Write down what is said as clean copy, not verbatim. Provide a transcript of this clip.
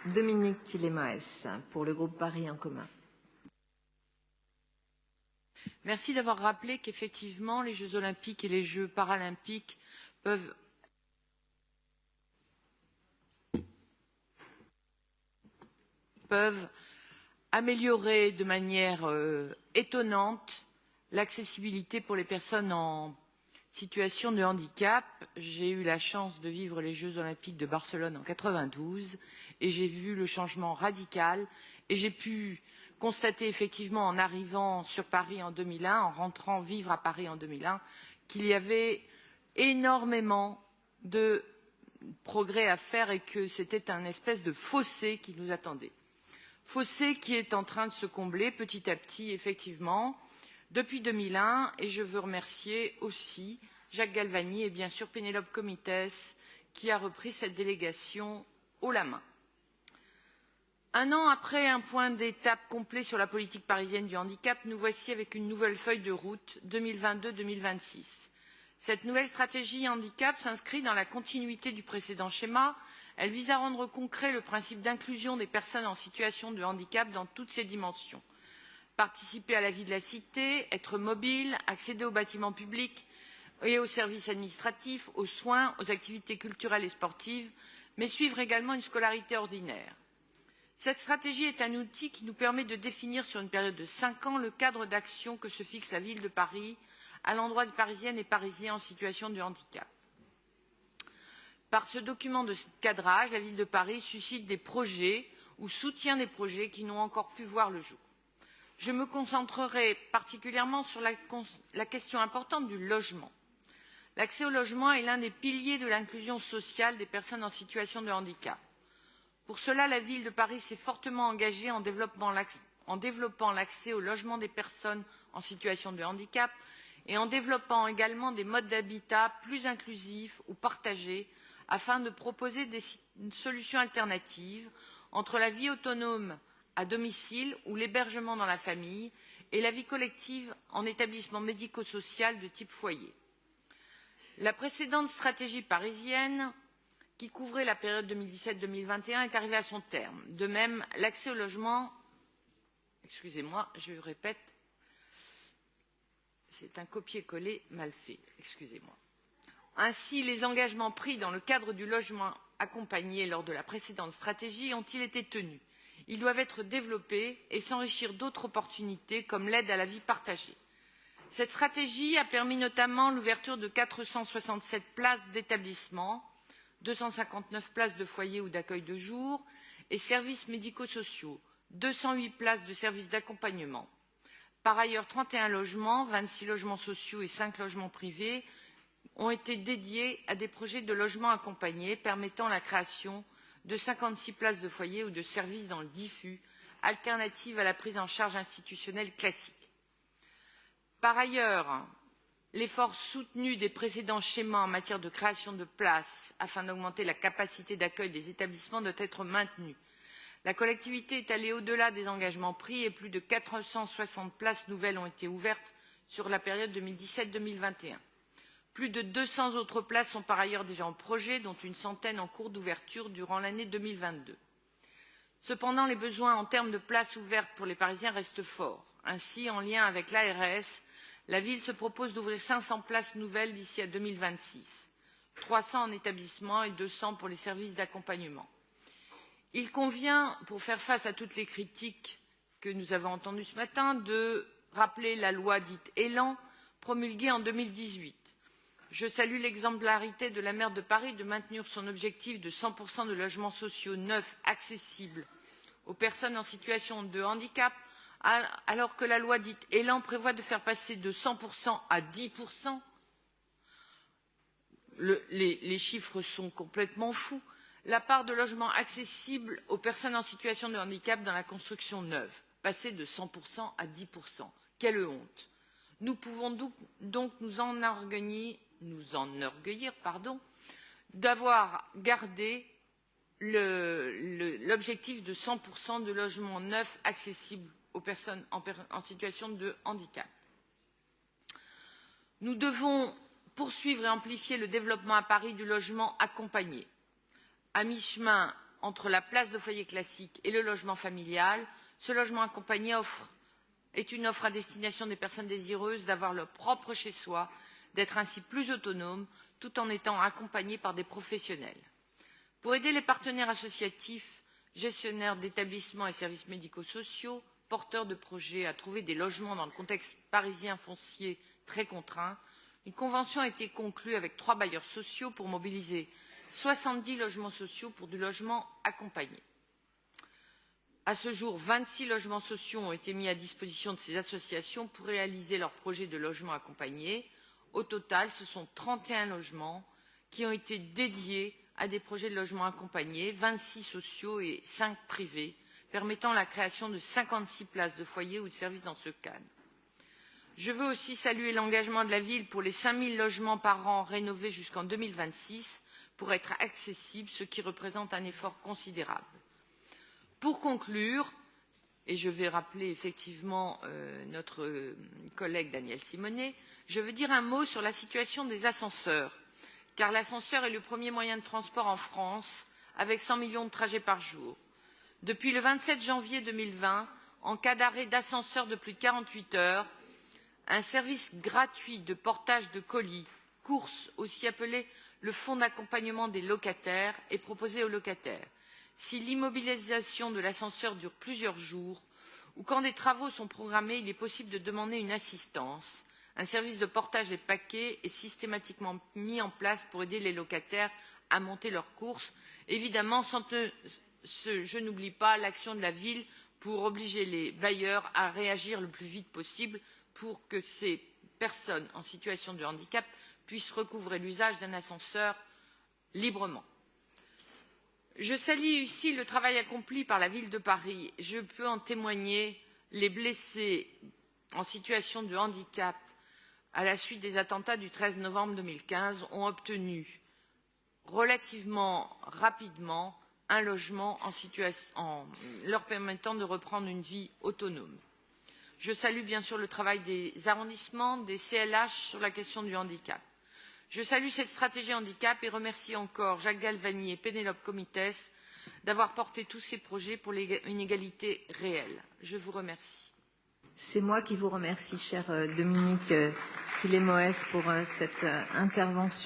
Dominique Thilemaes, pour le groupe Paris en commun. Merci d'avoir rappelé qu'effectivement, les Jeux olympiques et les Jeux paralympiques peuvent améliorer de manière étonnante l'accessibilité pour les personnes en situation de handicap. J'ai eu la chance de vivre les Jeux olympiques de Barcelone en 92 et j'ai vu le changement radical et j'ai pu constater effectivement en arrivant sur Paris en 2001, en rentrant vivre à Paris en 2001, qu'il y avait énormément de progrès à faire et que c'était un espèce de fossé qui nous attendait. Fossé qui est en train de se combler petit à petit, effectivement, depuis 2001. Et je veux remercier aussi Jacques Galvani et bien sûr Pénélope Comites qui a repris cette délégation haut la main. Un an après un point d'étape complet sur la politique parisienne du handicap, nous voici avec une nouvelle feuille de route 2022-2026. Cette nouvelle stratégie handicap s'inscrit dans la continuité du précédent schéma. Elle vise à rendre concret le principe d'inclusion des personnes en situation de handicap dans toutes ses dimensions. Participer à la vie de la cité, être mobile, accéder aux bâtiments publics et aux services administratifs, aux soins, aux activités culturelles et sportives, mais suivre également une scolarité ordinaire. Cette stratégie est un outil qui nous permet de définir sur une période de 5 ans le cadre d'action que se fixe la ville de Paris à l'endroit des Parisiennes et Parisiens en situation de handicap. Par ce document de cadrage, la ville de Paris suscite des projets ou soutient des projets qui n'ont encore pu voir le jour. Je me concentrerai particulièrement sur la question importante du logement. L'accès au logement est l'un des piliers de l'inclusion sociale des personnes en situation de handicap. Pour cela, la ville de Paris s'est fortement engagée en développant l'accès au logement des personnes en situation de handicap et en développant également des modes d'habitat plus inclusifs ou partagés afin de proposer des solutions alternatives entre la vie autonome à domicile ou l'hébergement dans la famille et la vie collective en établissement médico-social de type foyer. La précédente stratégie parisienne, qui couvrait la période 2017-2021, est arrivée à son terme. De même, l'accès au logement, excusez-moi, je répète, c'est un copier-coller mal fait, excusez-moi. Ainsi, les engagements pris dans le cadre du logement accompagné lors de la précédente stratégie ont-ils été tenus? Ils doivent être développés et s'enrichir d'autres opportunités comme l'aide à la vie partagée. Cette stratégie a permis notamment l'ouverture de 467 places d'établissement, 259 places de foyer ou d'accueil de jour et services médico-sociaux, 208 places de services d'accompagnement. Par ailleurs, 31 logements, 26 logements sociaux et 5 logements privés ont été dédiés à des projets de logement accompagnés permettant la création de 56 places de foyer ou de services dans le diffus, alternatives à la prise en charge institutionnelle classique. Par ailleurs, l'effort soutenu des précédents schémas en matière de création de places afin d'augmenter la capacité d'accueil des établissements doit être maintenu. La collectivité est allée au-delà des engagements pris et plus de 460 places nouvelles ont été ouvertes sur la période 2017-2021. Plus de 200 autres places sont par ailleurs déjà en projet, dont une centaine en cours d'ouverture durant l'année 2022. Cependant, les besoins en termes de places ouvertes pour les Parisiens restent forts. Ainsi, en lien avec l'ARS, la ville se propose d'ouvrir 500 places nouvelles d'ici à 2026, 300 en établissement et 200 pour les services d'accompagnement. Il convient, pour faire face à toutes les critiques que nous avons entendues ce matin, de rappeler la loi dite Élan, promulguée en 2018. Je salue l'exemplarité de la maire de Paris de maintenir son objectif de 100% de logements sociaux neufs accessibles aux personnes en situation de handicap, alors que la loi dite Élan prévoit de faire passer de 100% à 10%. Les chiffres sont complètement fous. La part de logements accessibles aux personnes en situation de handicap dans la construction neuve, passer de 100% à 10%. Quelle honte! Nous pouvons donc nous enorgueillir d'avoir gardé l'objectif de 100% de logements neufs accessibles aux personnes en situation de handicap. Nous devons poursuivre et amplifier le développement à Paris du logement accompagné. À mi-chemin entre la place de foyer classique et le logement familial, ce logement accompagné est une offre à destination des personnes désireuses d'avoir leur propre chez-soi, d'être ainsi plus autonomes, tout en étant accompagnées par des professionnels. Pour aider les partenaires associatifs, gestionnaires d'établissements et services médico-sociaux, porteurs de projets à trouver des logements dans le contexte parisien foncier très contraint, une convention a été conclue avec 3 bailleurs sociaux pour mobiliser 70 logements sociaux pour du logement accompagné. À ce jour, 26 logements sociaux ont été mis à disposition de ces associations pour réaliser leurs projets de logement accompagné. Au total, ce sont 31 logements qui ont été dédiés à des projets de logement accompagné, 26 sociaux et 5 privés, permettant la création de 56 places de foyer ou de services dans ce cadre. Je veux aussi saluer l'engagement de la ville pour les 5 000 logements par an rénovés jusqu'en 2026 pour être accessibles, ce qui représente un effort considérable. Pour conclure, et je vais rappeler effectivement notre collègue Daniel Simonet, je veux dire un mot sur la situation des ascenseurs, car l'ascenseur est le premier moyen de transport en France, avec 100 millions de trajets par jour. Depuis le 27 janvier 2020, en cas d'arrêt d'ascenseur de plus de 48 heures, un service gratuit de portage de colis, course aussi appelé le fonds d'accompagnement des locataires, est proposé aux locataires. Si l'immobilisation de l'ascenseur dure plusieurs jours ou quand des travaux sont programmés, il est possible de demander une assistance. Un service de portage des paquets est systématiquement mis en place pour aider les locataires à monter leurs courses. Évidemment, je n'oublie pas l'action de la ville pour obliger les bailleurs à réagir le plus vite possible pour que ces personnes en situation de handicap puissent recouvrer l'usage d'un ascenseur librement. Je salue ici le travail accompli par la ville de Paris. Je peux en témoigner, les blessés en situation de handicap à la suite des attentats du 13 novembre 2015 ont obtenu relativement rapidement un logement en leur permettant de reprendre une vie autonome. Je salue bien sûr le travail des arrondissements, des CLH sur la question du handicap. Je salue cette stratégie handicap et remercie encore Jacques Galvani et Pénélope Comitès d'avoir porté tous ces projets pour une égalité réelle. Je vous remercie. C'est moi qui vous remercie, cher Dominique Quillet-Moès, pour cette intervention